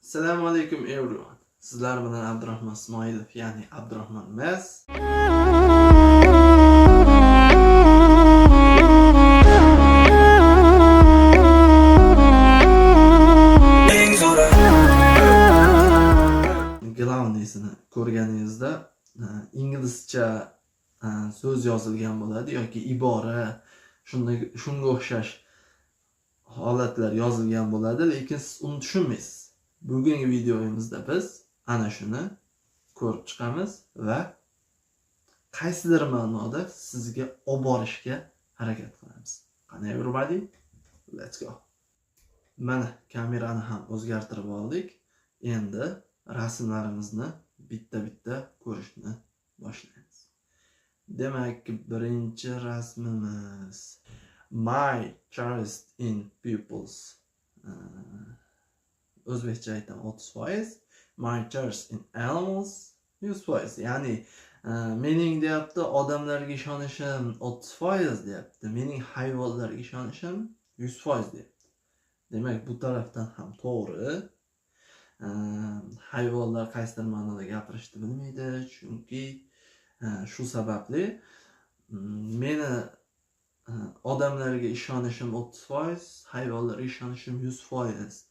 Assalomu alaykum everyone. Sizlar bilan Abdurahmon Ismoilov, ya'ni Abdurahmon Mas. Glavnisini ko'rganingizda inglizcha so'z yozilgan bo'ladi yoki ibora, shunga o'xshash holatlar yozilgan bo'ladi, lekin siz uni tushunmaysiz. Bugungi videomizda biz ana shuni ko'rib chiqamiz va qaysidir ma'noda sizga olib borishga harakat qilamiz. Qani everybody? Let's go. Mana kamerani ham o'zgartirib oldik. Endi rasmlarimizni bitta-bitta ko'rishni boshlaymiz. Demak, birinchi rasmimiz My trust in pupils. O'zbekcha aytam 30%. My trust in animals 100%. Ya'ni mening deyapti, odamlarga ishonishim 30% deyapti. Mening hayvonlarga ishonishim 100% deyapti. Demak, bu tarafdan ham to'g'ri. Hayvonlar qaysidir ma'noda gapirishni bilmaydi, chunki shu sababli meni odamlarga ishonishim 30%, hayvonlarga ishonishim 100%.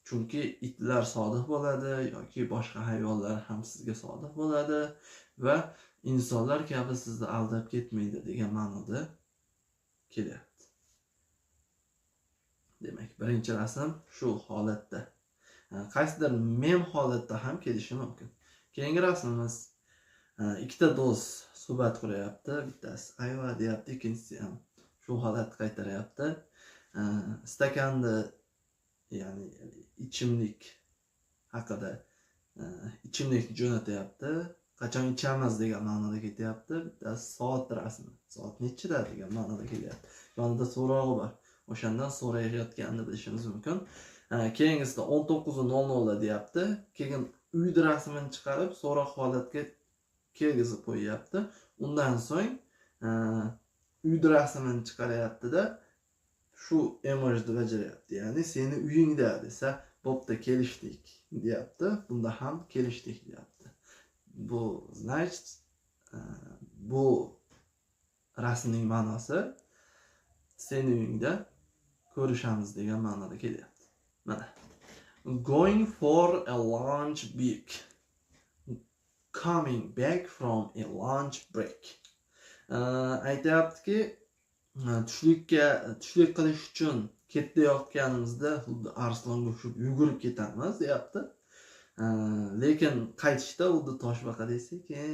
Chunki itlar sodiq bo'ladi yoki boshqa hayvonlar ham sizga sodiq bo'ladi va insonlar kabi sizni aldab ketmaydi degan ma'noda kelyapti. Demak, birinchi rasm shu holatda. Qaysidir mem holatda ham kelishi mumkin. Keyingi rasmimiz ikkita do'st suhbat quryapti. Bittasi ayva deyapti, ikkinchisi ham shu holatni qaytaryapti. Stakanni, ya'ni ichimlik haqida ichimlikni jo'natyapti. Qachon ichamiz degan ma'noda ketyapti. Bittasi soat rasmi. Soat nechida degan ma'noda kelyapti. Yonida so'rog'i bor. O'shandan so'rayotganini bilishimiz mumkin. Keyingisida 19:00 deyapti. Keyin uyda rasmini chiqarib, so'roq holatga kelgizib qo'yapti. Undan so'ng uyda rasmini chiqaryapti-da, shu emojni bajaryapti. Ya'ni seni uyingda desa, bo'pti, kelishdik deyapti. Bunda ham kelishdik deyapti. Bu значит bu rasmning ma'nosi seni uyingda ko'rishamiz degan ma'noda kelyapti. Mana. Going for a lunch break. Coming back from a lunch break. Aytayaptiki, tushlik qilish uchun ketayotganimizda xuddi arslonga o'xshab yugurib ketamiz deyapti. Lekin qaytishda xuddi toshbaqadek sekin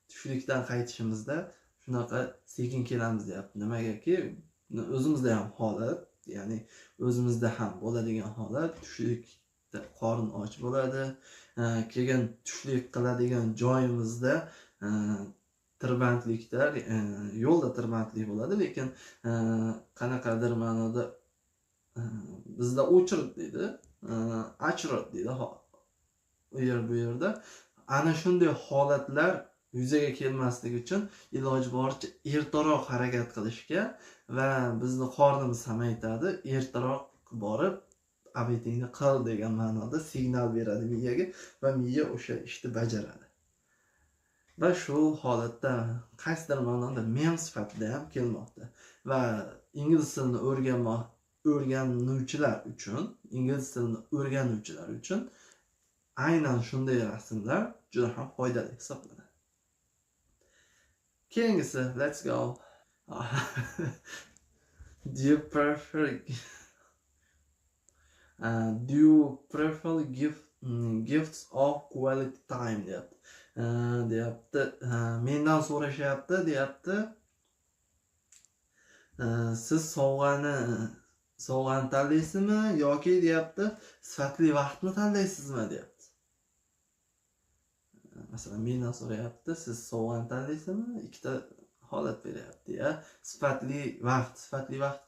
tushlikdan qaytishimizda shunaqa sekin kelamiz deyapti. Nimagaki, o'zimizda ham holat, ya'ni o'zimizda ham bo'ladigan holat, tushlikda qorin och bo'ladi. Keyin tushlik qiladigan joyimizda tirbandliklar, yo'lda tirbandlik bo'ladi, lekin qanaqadir ma'noda bizda o'chirib deydi, achirib deydi. Bu yerda ana shunday holatlar yuzaga kelmasligi uchun iloji boricha ertaroq harakat qilishga va bizni qornimiz ham aytadi, ertaroq borib apetingni qil degan ma'noda signal beradi miyaga va miya o'sha ishni bajaradi. Va shu holatda qaysidir ma'noda mem sifatida ham kelmoqda. Va ingliz tilini o'rganuvchilar uchun aynan shunday rasmlar juda ham foydali hisoblanadi. Keyingisi, let's go. Do you prefer gifts of quality time deyapti. Mendan so'rashyapti deyapti. Siz sovg'ani tanlaysizmi yoki deyapti, sifatli vaqtni tanlaysizmi deyapti. Masalan, mendan so'rayapti, siz sovg'ani tanlaysizmi? Ikkita holat beryapti ya. Sifatli vaqt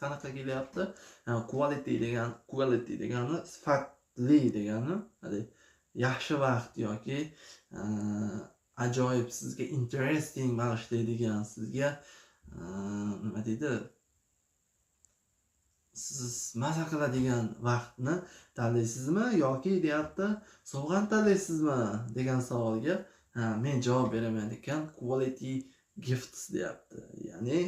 qanaqa kelyapti? Quality degani sifatli degani, yaxshi vaqt yoki ajoyib, sizga interesting bag'ishlaydigan, sizga nima deydi? siz maza qiladigan vaqtni tanlaysizmi yoki deyapti sovg'ani tanlaysizmi degan savolga men javob beraman ekan. Quality gifts deyapti. Ya'ni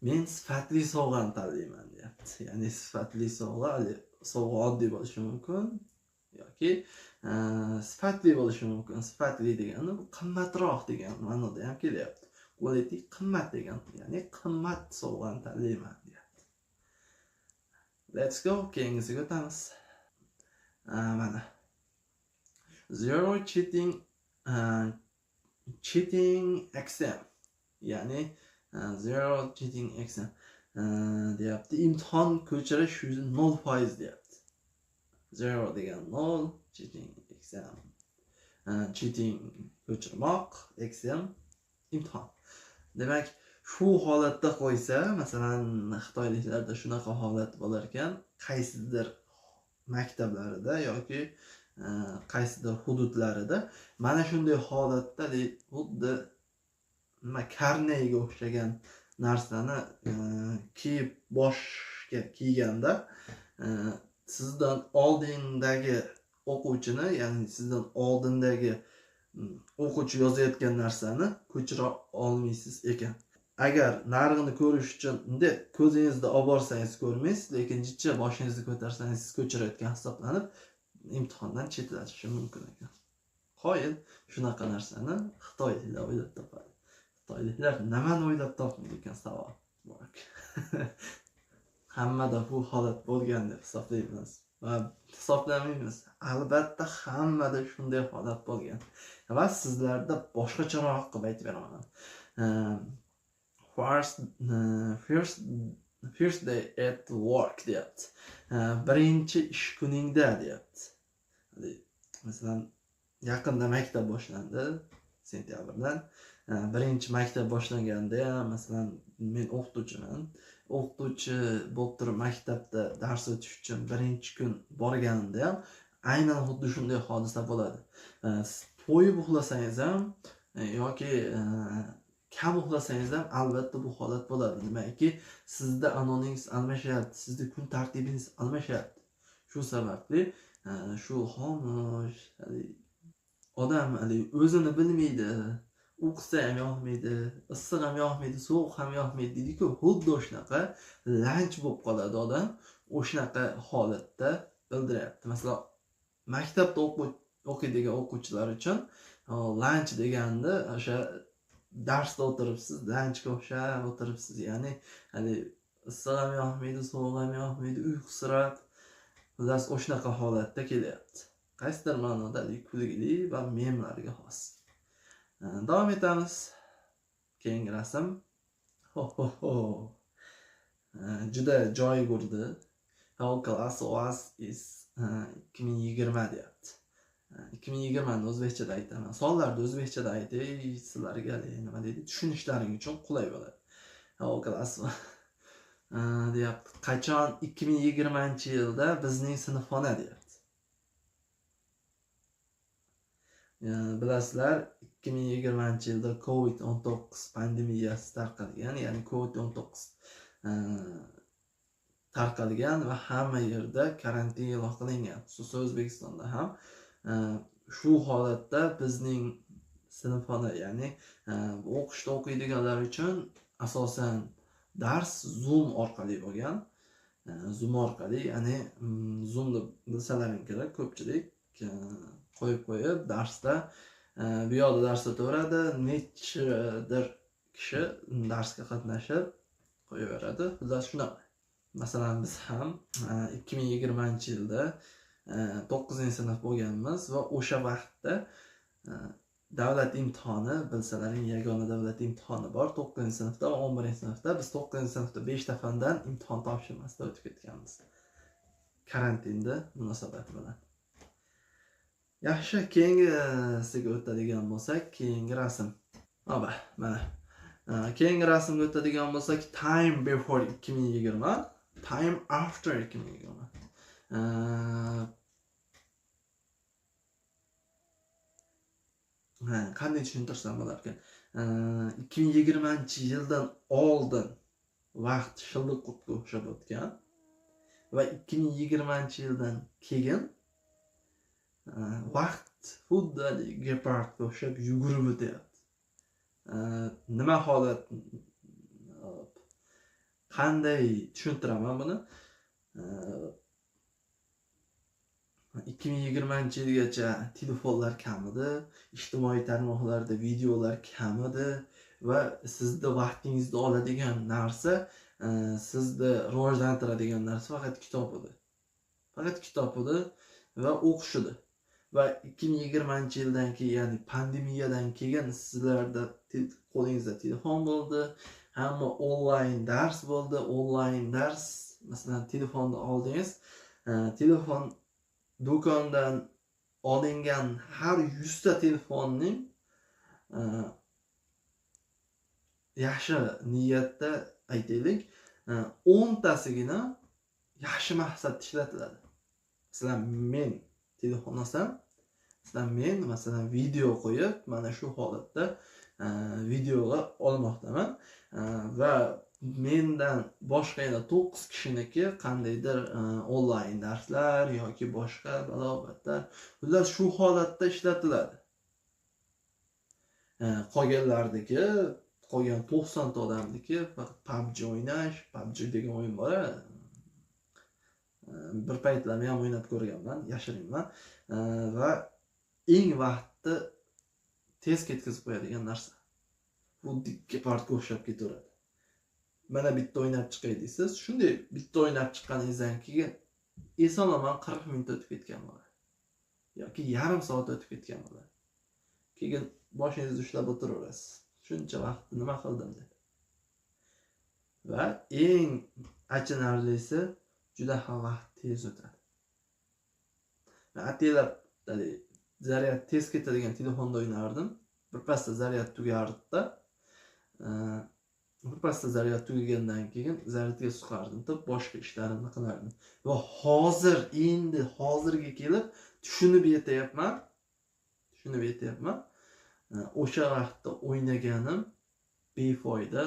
men sifatli sovg'ani tanlayman deyapti. Ya'ni sifatli sovg'a oddiy bo'lishi mumkin yoki sifatli bo'lishi mumkin. Sifatli degani qimmatroq degan ma'noda ham kelyapti. Quality qimmat degan, ya'ni qimmat sovg'ani tanlayman deyapti. Let's go, keyingisiga o'tamiz. Mana zero cheating exam, ya'ni zero cheating exam deyapti. Imtihon ko'chirish 0% deyapti. Zero degan 0, cheating exam. Cheating ko'chirmoq, exam imtihon. Demak, shu holatda qo'ysa, masalan, xitoyliklarda shunaqa holat bo'lar ekan, qaysidir maktablarida yoki qaysidir hududlarida mana shunday holatda xuddi nima karneyga o'xshagan narsani kiyib boshga kiyganda sizdan oldindagi o'quvchini, ya'ni sizdan oldindagi o'quvchi yozayotgan narsani ko'chira olmaysiz ekan. Agar narig'ini ko'rish uchun bunday ko'zingizda olib borsangiz ko'rmaysiz, lekin jichcha boshingizni ko'tarsangiz siz ko'chirayotgan hisoblanib imtihondan chetlatishi mumkin ekan. Qoyil shunaqa narsani xitoyliklar o'ylab topadi. Xitoyliklar nimani o'ylab topdi ekan savol bor. Hammada bu holat bo'lgan deb hisoblaymiz va hisoblamaymiz. Albatta hammada shunday holat bo'lgan. Va sizlarda boshqacharoq qilib aytib beraman. First day at work deyapti. Birinchi ish kuningda deyapti. Masalan, yaqinda maktab boshlandi, sentyabrdan. Birinchi maktab boshlanganda ham, masalan, men o'qituvchiman. O'qituvchi bo'lib turib maktabda dars o'tish uchun birinchi kun borganimda ham aynan xuddi shunday hodisa bo'ladi. To'yib uxlasangiz ham yoki kam uxlasangiz ham albatta bu holat bo'ladi. Demakki, sizda anoningiz almashyapti, sizda kun tartibingiz almashyapti. Shu sababli shu xomush odam o'zini bilmaydi, o'qisa ham yoqmaydi, issiq ham yoqmaydi, sovuq ham yoqmaydi deydi-ku, xuddi o'shanaqa lanch bo'lib qoladi odam. O'shanaqa holatda bildiryapti. Masalan, maktabda o'qiydigan o'quvchilar uchun lanch deganda o'sha darsda o'tiribsiz, lanchga o'xshab o'tiribsiz, ya'ni issiq ham yoqmaydi, sovuq ham yoqmaydi, uyqusirab, xullas o'shanaqa holatda kelyapti. Qaysidir ma'noda kulgili va memlarga xos. Davom etamiz. Keyingi rasm. Juda joy urdi. How class was is 2020 deyapti. 2020 ni o'zbekchada aytaman. Sonlarni o'zbekchada aytay, sizlarga nima deydi, tushunishlaring uchun qulay bo'ladi. How class deyapti. Qachon 2020-yilda bizning sinfxona deyapti. Bilasizlar, 2020-yilda COVID-19 pandemiyasi tarqalgan, ya'ni COVID-19 tarqalgan va hamma yerda karantin e'lon qilingan. Xususan O'zbekistonda ham shu holatda bizning sinfxona, ya'ni o'qishda o'qiydiganlar uchun asosan dars Zoom orqali bo'lgan. Zoom orqali, ya'ni Zoomni bilsalaring kerak, ko'pchilik qo'yib darsda bu yoqda dars o'taveradi, nechadir kishi darsga qatnashib qo'yaveradi. Xullas shunaqa. Masalan, biz ham 2020-yilda 9-sinf bo'lganmiz va o'sha vaqtda davlat imtihoni, bilsalaring, yagona davlat imtihoni bor 9-sinfda va 11-sinfda. Biz 9-sinfda 5 ta fandan imtihon topshirmasdan o'tib ketganmiz. Karantinda munosabat bilan. Yaxshi, keyingisiga o'tadigan bo'lsak, keyingi rasm. Mana. Keyingi rasmga o'tadigan bo'lsak, time before 2020, time after 2020. Qanday tushuntirsam bo'lar ekan? 2020-yildan oldin vaqt shilliq qurtga o'xshab o'tgan va 2020-yildan keyin vaqt xuddi gepardga o'xshab yugurib o'tyapti. Nima holat, qanday tushuntiraman buni? 2020-yilgacha telefonlar kam edi, ijtimoiy tarmoqlarda videolar kam edi va sizni vaqtingizni oladigan narsa, sizni rivojlantiradigan narsa faqat kitob edi. Faqat kitob edi va o'qish edi. Va 2020-yildan keyin, ya'ni pandemiyadan keyin sizlarda qo'lingizda telefon bo'ldi, hamma onlayn dars bo'ldi. Onlayn dars, masalan, telefonni oldingiz, telefon do'kondan olingan har 100 ta telefonning yaxshi niyatda aytaylik, 10 tasigina yaxshi maqsadda ishlatiladi. Masalan, men telefon olsam, men masalan video qo'yib, mana shu holatda videoga olmoqdaman va mendan boshqa yana 9 kishiniki qandaydir onlayn darslar yoki boshqa balobatlar, ular shu holatda ishlatiladi. Qolgan 90 ta odamniki faqat PUBG o'ynash, PUBG degan o'yin bor. Bir paytlar men ham o'ynab ko'rganman, yashirinman va eng vaqtni tez ketkazib qo'yadigan narsa. Bu gepardga o'xshab ketaveradi. Mana bitta o'ynab chiqay deysiz, shunday bitta o'ynab chiqqaningizdan keyin eson-omon 40 minut o'tib ketgan bo'ladi yoki yarim soat o'tib ketgan bo'ladi. Keyin boshingizni ushlab o'tiraverasiz. Shuncha vaqt nima qildim deb. Va eng achinarlisi, juda ham vaqt tez o'tadi. Men ataylab zaryad tez ketadigan telefonda o'ynardim. Birpasda zaryad tugardi-da. Birpasda zaryad tugagandan keyin zaryadga suqardim, boshqa ishlarimni qilardim. Va hozirga kelib tushunib yetyapman. O'sha vaqtda o'ynaganim befoyda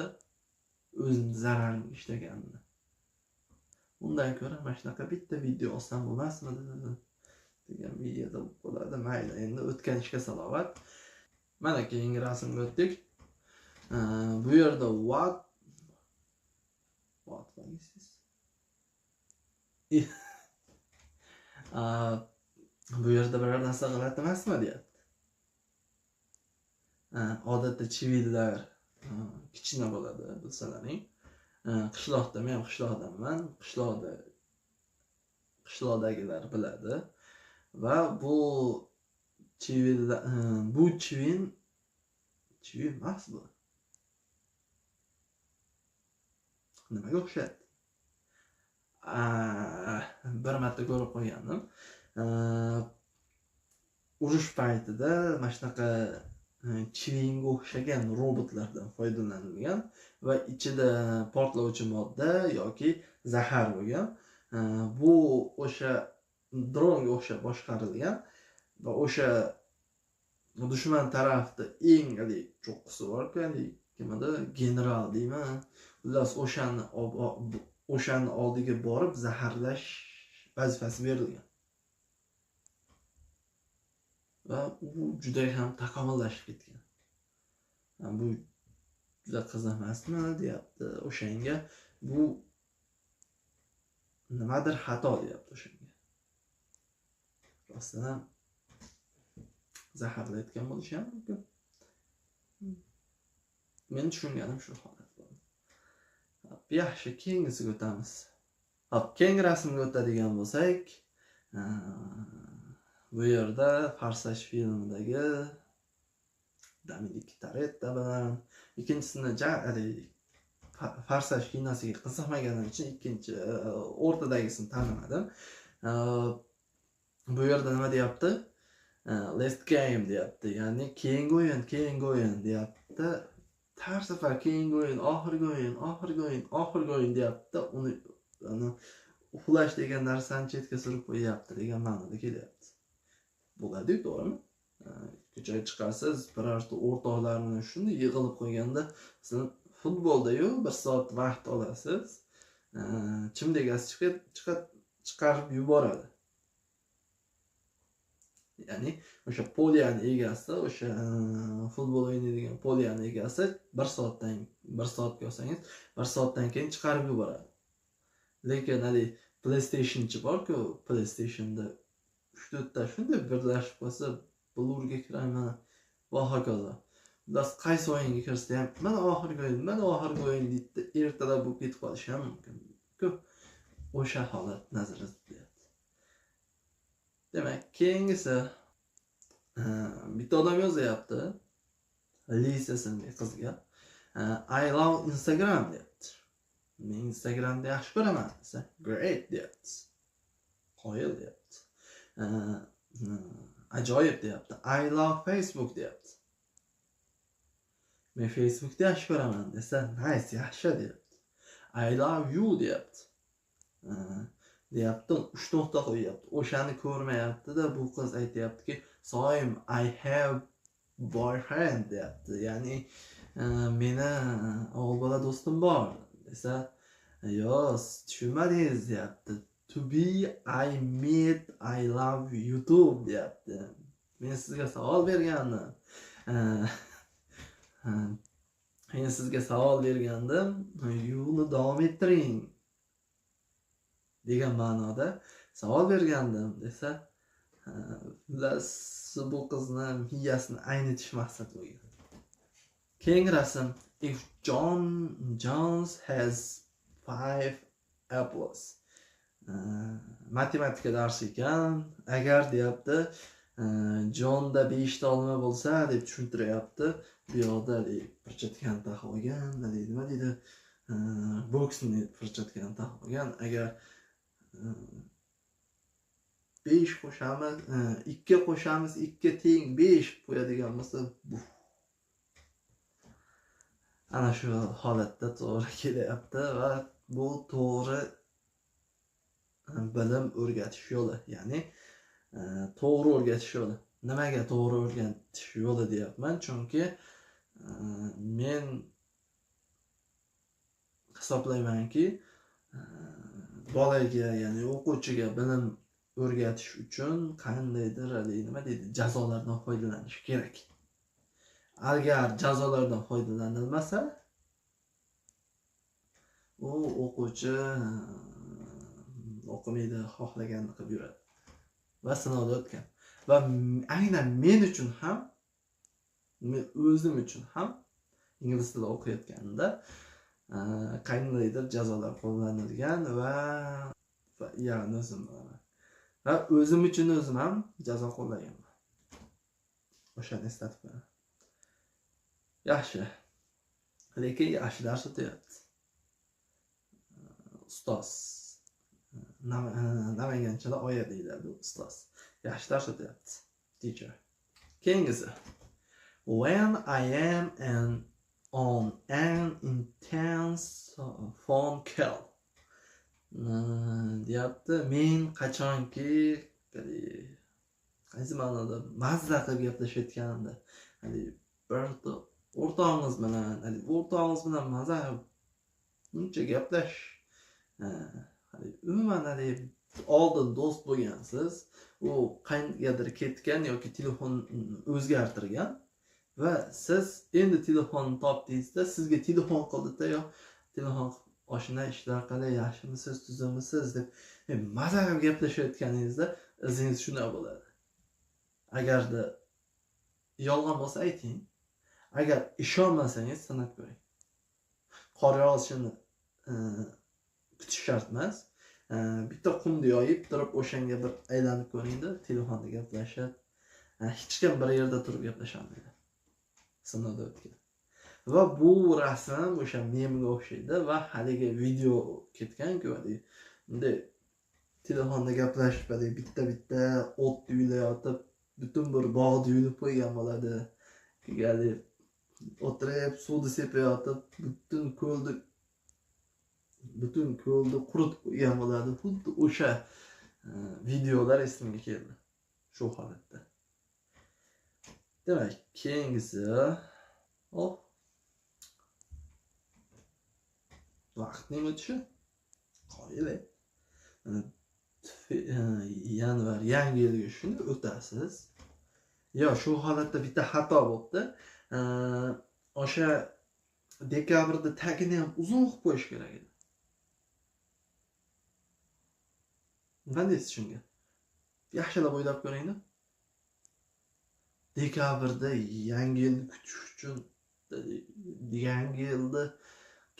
o'zimni zararimga ishlaganimni. Undan ko'ra mana shunaqa bitta video olsam bo'lmasmidi degan videoda bo'ladi. Mayli, endi o'tgan ishga salovat. Mana keyingi rasmga o'tdik. Bu yerda what deysiz? Bu yerda biror narsa g'alati emasmi deyapti. Odatda chivillar kichkina bo'ladi, bilsalaring. Qishloqda, men ham qishloqdanman. Qishloqdagilar biladi. Va bu chivin emas bu. Nimaga o'xshaydi? Bir marta ko'rib qo'ygandim. Urush paytida mana shunaqa chivinga o'xshagan robotlardan foydalanilgan va ichida portlovchi modda yoki zahar bo'lgan. Bu o'sha dronga o'xshab boshqarilgan va o'sha dushman tarafda eng cho'qqisi bor-ku, kimada general deymi? Ular o'shani oldiga borib zaharlash vazifasi berilgan. Va u juda ham takomillashib ketgan. Bu juda qiziq emasmi deyapti o'shanga. Bu nimadir xato deyapti o'shanga. Rostdan ham zaharlayotgan bo'lishi ham mumkin. Men tushunganim shu holat bo'ldi. Yaxshi, keyingisiga o'tamiz. Keyingi rasmga o'tadigan bo'lsak, bu yerda Farsaj filmidagi Dominik Toretto bilan ikkinchisini Farsaj kinosiga qiziqmaganim uchun ikkinchi o'rtadagisini tanimadim. Bu yerda nima deyapti? Last game deyapti. Ya'ni keyingi o'yin deyapti. Har safar keyingi o'yin, oxirgi o'yin deyapti. Uni uxlash degan narsani chetga surib qo'yapti degan ma'noda kelyapti. Bo'ladi, to'g'rimi? Ko'chaga chiqasiz, birorta o'rtoqlarni shunday yig'ilib qo'yganda, sizning futbolda-yu 1 soat vaqt olasiz. Chimda egasi chiqarib yuboradi. Ya'ni o'sha poliyani egasi, o'sha futbol o'ynaydigan poliyani egasi 1 soatga olsangiz, 1 soatdan keyin chiqarib yuboradi. Lekin PlayStationchi bor-ku, PlayStationda 3-4 ta shunday birlashib qolsa, blurga kirayman va hokazo. Biz qaysi o'yinga kirsa ham, mana oxirgi o'yin deydi, ertalab bo'lib ketib qolishi ham mumkin. O'sha holat nazarda tutilyapti. Demak, keyingisi bitta odam yozyapti. Lisa ismli qizga I love Instagram deyapti. Men Instagramni yaxshi ko'raman desa, great deyapti. Qoyil deyapti. Ajoyib deyapti. I love Facebook deyapti. Men Facebookni yaxshi ko'raman desa, nice, yaxshi deyapti. I love you deyapti. Deyapti, 3 nuqta qo'yapti. O'shani ko'rmayapti-da, bu qiz aytayaptiki, "Soyim, I have boyfriend" deyapti. Ya'ni meni o'g'il bola do'stim bor desa, "Yo'q, tushunmadingiz" deyapti. To be I meet I love YouTube deyapti. Men sizga savol bergandim. Yo'lni davom ettiring degan ma'noda savol bergandim desa, bu qizni miyasini aynitish maqsad bo'lgan. Keyingi rasm, if Jones has 5 apples. Matematika darsi ekan. Agar deyapti, Jonda 5 ta olma bo'lsa deb tushuntiryapti. Bu yoqda firchatgan taxolgan, nima deydi? Boksni firchatgan taxolgan. Agar 5 qo'shamiz, 2 qo'shamiz, 2 teng 5 qo'yadigan bo'lsa, bu ana shu holatda to'g'ri kelyapti va bu to'g'ri bilim o'rgatish yo'li. Ya'ni to'g'ri o'rgatish yo'li. Nimaga to'g'ri o'rgatish yo'li deyapman? Chunki men hisoblaymanki, bolaga, ya'ni o'quvchiga bilim o'rgatish uchun qandaydir jazolardan foydalanish kerak. Agar jazolardan foydalanilmasa, u o'quvchi o'qimaydi, xohlaganini qilib yuradi. Va sinovda o'tgan. Va aynan men uchun ham, men o'zim uchun ham ingliz tilida o'qiyotganimda qandaydir jazolar qo'llanilgan va ya'ni o'zim uchun o'zim ham jazo qo'llaganman. O'shani eslatib qo'yaman. Yaxshi. Lekin yaxshi dars o'tyapti. Ustoz. Namanganchada oya deyiladi, ustoz. Yaxshi dars o'tyapti. Teacher. Keyingisi. When I am on an intense phone call. Deyapti, men qachonki qaysi ma'noda mazza qilib gaplashayotganimda, o'rtog'ingiz bilan mazza uncha gaplash, umuman oldin do'st bo'lgansiz, u qayergadir ketgan yoki telefon o'zgartirgan va siz endi telefonni topdingizda, sizga telefon qildi-da, yo telefon oshna ishlar qalay, yaxshimisiz, tuzimisiz deb mazza qilib gaplashayotganingizda izingiz shunday bo'ladi. Agarda yolg'on bo'lsa ayting. Agar ishonmasangiz sanab ko'ring. Qor yog'ishini kutish shart emas. Bitta qumni yoyib turib o'shanga bir aylanib ko'ringda, telefonda gaplashib, hech kim bir yerda turib gaplasholmaydi. Sinovda o'tgan. Va bu rasm o'sha memga o'xshaydi va haligi video ketgan-ku, bunday telefonda gaplashib, bitta o't yuyilayotib, butun bir bog'ni yulib qo'ygan bo'ladi. O'tirib, suvni sepayotib, butun ko'lni quritib qo'ygan bo'ladi. Xuddi o'sha videolar esimga keldi. Shu holatda. Demak, keyingisi vaqtning o'tishi qoyil. Yanvar yangi yilga shuni o'tasiz. Yo, shu holatda bitta xato bo'ldi. O'sha dekabrda tagini ham uzun qilib qo'yish kerak edi. Nima deysiz shunga? Yaxshilab o'ylab ko'ring-da. Dekabrda yangi yilni kutish uchun, yangi yilda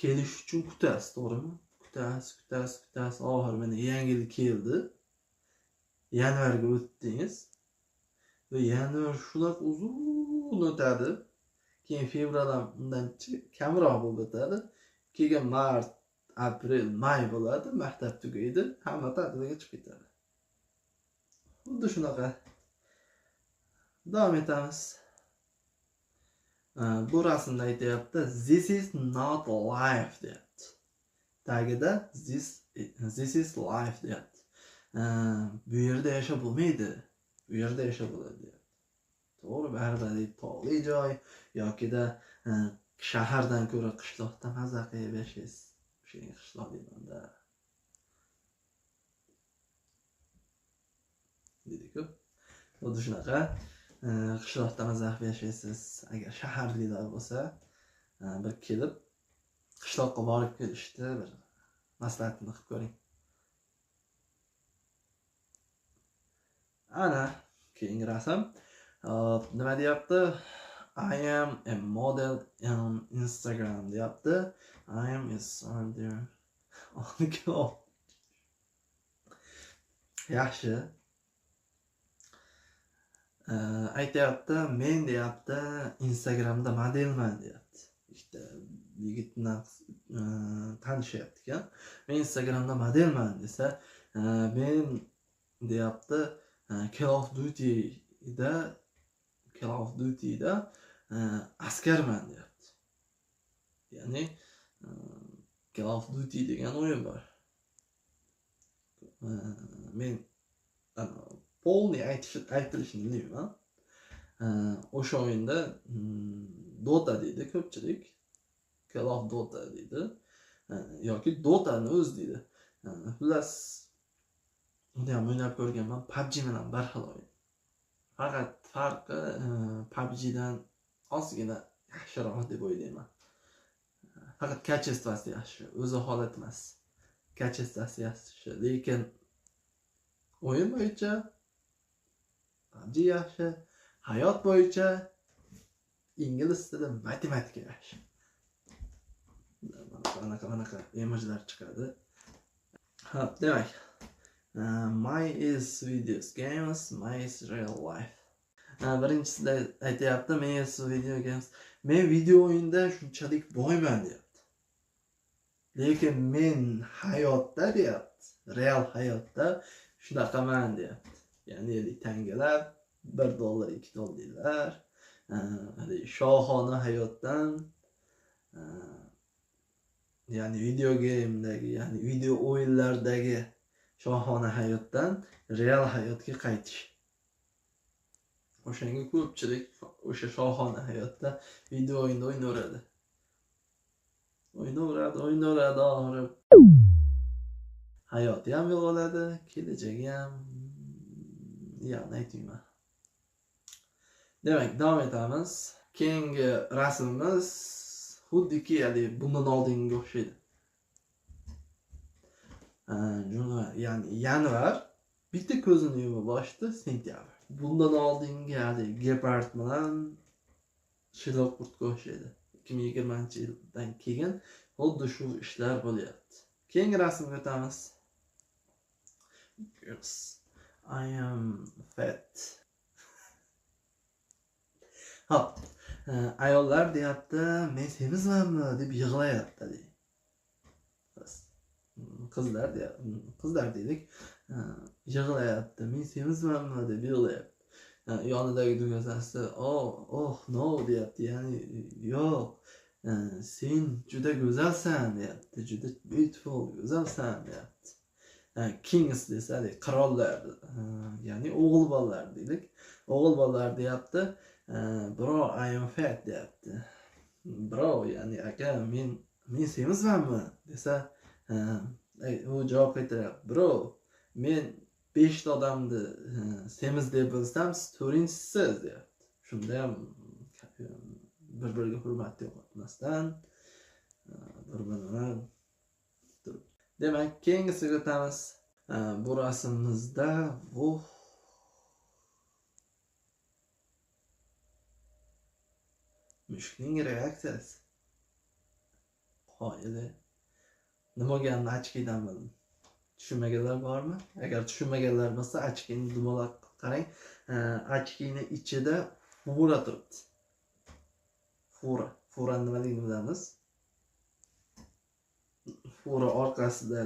kelish uchun kutasiz, to'g'rimi? Kutasiz. Oxir mana yangi yil keldi. Yanvarga o'tdingiz. Va yanvar shunaqa uzun o'tadi. Keyin fevral ham undan kamroq bo'lib o'tadi. Keyin mart, aprel, may bo'ladi, maktab tugaydi, hamma ta'tilga chiqib ketadi. Xuddi shunaqa. Davom etamiz. Bu rasmda aytayapti, this is not life deyapti. Tagida this is life deyapti. Bu yerda yashab bo'lmaydi. Bu yerda yashab bo'ladi deyapti. To'g'ri, baribir tog'li joy yokida shahardan ko'ra qishloqda maza qilib yashaysiz. O'shanga qishloq deyman-da. Dedi-ku. Xuddi shunaqa qishloqda maza qilib yashaysiz. Agar shaharliklar bo'lsa, bir kelib qishloqqa borib kelishdi, bir maslahatini qilib ko'ring. Ana, keyingi rasm. Nima deyapti? I am a model on Instagram deyapti. I am a soldier. Yaxshi. Aytayapti, men deyapti, Instagramda modelman deyapti. İşte yigitni tanishyapti ekan. Men Instagramda modelman desa, men deyapti, Call of Duty'da askarman deyapti. Ya'ni Call of Duty degan o'yin bor. Men polni aytilishini bilmayman. O'sha o'yinda Dota deydi ko'pchilik. Call of Dota deydi. Yoki Dota'ni o'zi deydi. Xullas, uni ham o'ynab ko'rganman. PUBG bilan bir xil o'yin. Faqat farqi PUBGdan ozgina yaxshiroq deb o'ylayman. Faqat kачествоsi yaxshi, o'zi holat emas. Kачествоsi yaxshi, lekin o'yin bo'yicha PUBG yaxshi, hayot bo'yicha ingliz tili, matematika yaxshi. Mana emojilar chiqadi. Ha, demak, my is videos games, my is real life. Birinchisida aytayapti, men is video games. Men video o'yinda shunchalik boyman deyapti. Lekin men hayotda deyapti, real hayotda shunaqaman deyapti. Ya'ni tangalar, $1, $2 shohona hayotdan, ya'ni video game'dagi, ya'ni video o'yinlardagi shohona hayotdan real hayotga qaytish. O'shanga ko'pchilik o'sha shohona hayotda video o'yinda o'ynaveradi. Oxiri hayoti ham yo'qoladi, kelajagi ham yana aytmayman. Demak, davom etamiz. Keyingi rasmimiz xuddiki bundan oldingiga o'xshaydi. Ya'ni yanvar, bitta ko'zini yumib ochdi, sentyabr. Bundan oldingi gepard bilan shiloq qurtga o'xshaydi. 2020-yildan keyin xuddi shu ishlar bo'lyapti. Keyingi rasmga o'tamiz. Yes, I am fat. Hop, ayollar deyapti, men semizmanmi deb yig'layapti deydi. Qizlar deylik, yig'layapti, men semizmanmi deb yig'layapti. Yonidagi dugasasi, no deyapti, ya'ni yo'q, sen juda go'zalsan deyapti, juda beautiful, go'zalsan deyapti. Kings desa, qirollar, ya'ni o'g'il bolalar deylik. O'g'il bolalar deyapti, bro, I am fat deyapti. Bro, ya'ni aka, men men semizmanmi desa, u javob qaytaryapti, bro, men 5 ta odamni semiz deb bilsam, siz 4-inchisiz deyapti. Shunda ham bir-biriga hurmat yo'qotmasdan bir-birini. Demak, keyingisiga o'tamiz. Bu rasmimizda bu mushukning reaksiyasi. Qoyili. Nima bo'lganini ochkidan bildim. Tushunmaganlar bormi? Agar tushunmaganlar bo'lsa, ochkini dumaloq qarang. Ochkini ichida fura turibdi. Fura nimaligini bilamiz. Fura orqasida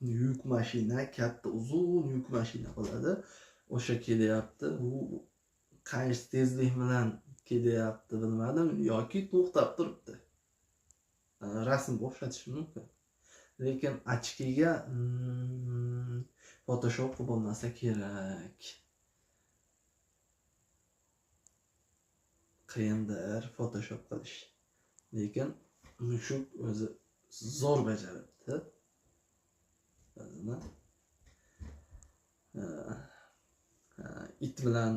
yuk mashina, katta uzun yuk mashina bo'ladi. O'sha kelyapti. U qaysi tezlik bilan kelyapti bilmadim, yoki to'xtab turibdi. Rasmga o'xshatish mumkin. Lekin ochkiga Photoshop qilib bo'lmasa kerak. Qiyindir Photoshop qilish. Lekin mushuk o'zi zo'r bajaribdi. It bilan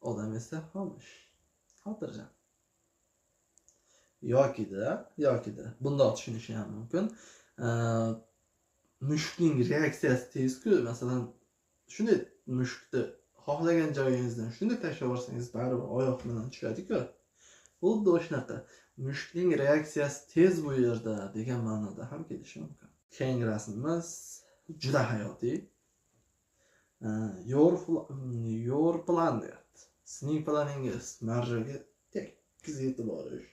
odam esa xomush, xotirjam. Yokida bundoq tushunishi ham mumkin. Mushukning reaksiyasi tez-ku, masalan, shunday mushukni xohlagan joyingizdan shunday tashlab yuborsangiz, baribir oyoq bilan tushadi-ku. Xuddi o'shanaqa. Mushukning reaksiyasi tez bu yerda degan ma'noda ham kelishi mumkin. Keyingi rasmimiz juda hayotiy. Your plan deyapti. Sizning planingiz marjaga tekis yetib borish.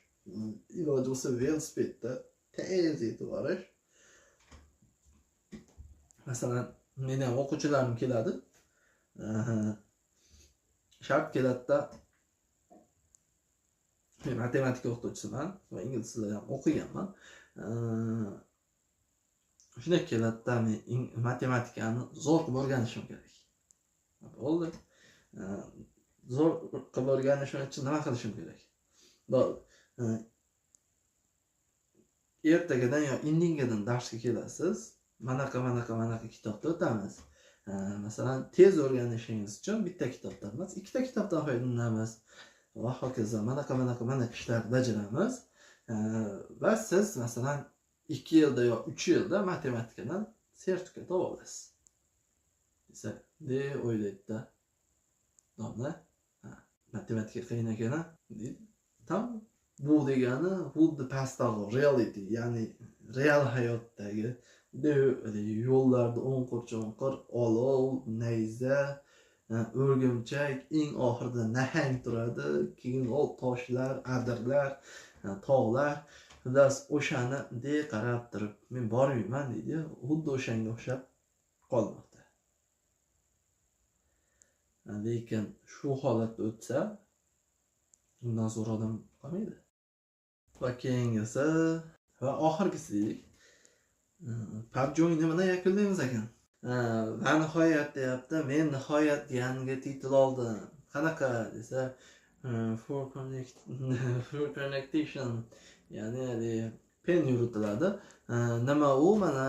Iloji bo'lsa velosipedda tez yetib borish. Masalan, meni ham o'quvchilarim keladi. Shart keladida, men matematika o'qituvchisiman va ingliz tilida ham o'qiganman. Shunday keladida, men matematikani zo'r qilib o'rganishim kerak. Bo'ldi. Zo'r qilib o'rganishim uchun nima qilishim kerak? Ertagadan yo indingadan darsga kelasiz. Manaqa kitobda o'tamiz. Masalan, tez o'rganishingiz uchun bitta kitobdan emas, ikkita kitobdan foydalanamiz. Va hokazo manaqa ishlarni bajaramiz. Va siz masalan 2 yilda yo 3 yilda matematikadan sertifikat olasiz. Desa, o'ylaydi-da. Domla, matematika qiyin ekan, tam bu degani xuddi pastdagi reality, ya'ni real hayotdagi yo'llarda o'nqir-cho'nqir, olov, nayza, o'rgimchak, eng oxirida nahang turadi, keyin toshlar, adirlar, tog'lar. Xullas o'shani qarab turib, men bormayman deydi, xuddi o'shanga o'xshab qolmoqda. Lekin shu holatda o'tsa, undan zo'r odam qolmaydi. Va keyingisi va oxirgisi deylik. PUBG o'yinini yakunlaymiz ekan. Va nihoyat deyapti, men nihoyat yangi titul oldim. Qanaqa desa, for connection, ya'ni pen yuritiladi. Nima u? Mana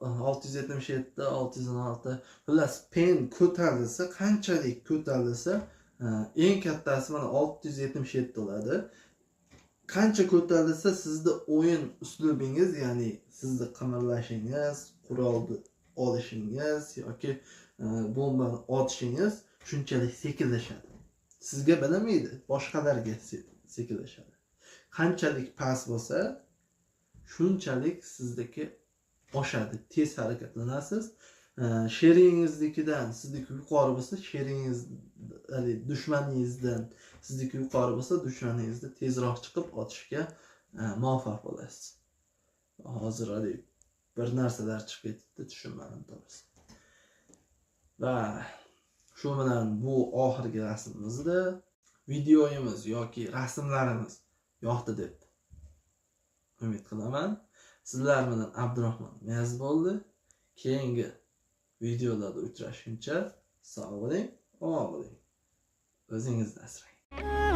677, 616. Xullas, pen ko'tarilsa, qanchalik ko'tarilsa, eng kattasi mana 677 bo'ladi. Qancha ko'tarilsa, sizda o'yin uslubingiz, ya'ni sizni qimirlashingiz, qurolni olishingiz yoki bombani otishingiz shunchalik sekinlashadi. Sizga bilinmaydi, boshqalarga sekinlashadi. Qanchalik past bo'lsa, shunchalik sizdagi oshadi, tez harakatlanasiz. Sheringiznikidan sizniki yuqori bo'lsa, sheringiz dushmaningizdan sizniki yuqori bo'lsa, dushmaningizni tezroq chiqib otishga muvaffaq bo'lasiz. Hozir bir narsalar chiqib ketdi, tushunmadim to'g'risi. Va shu bilan bu oxirgi rasmimizda videoyimiz yoki rasmlarimiz yoqdi deb umid qilaman. Sizlar bilan Abdurahmon Niyaz bo'ldi. Keyingi videolarda uchrashguncha sog' bo'ling, omon bo'ling. O'zingizni asrang.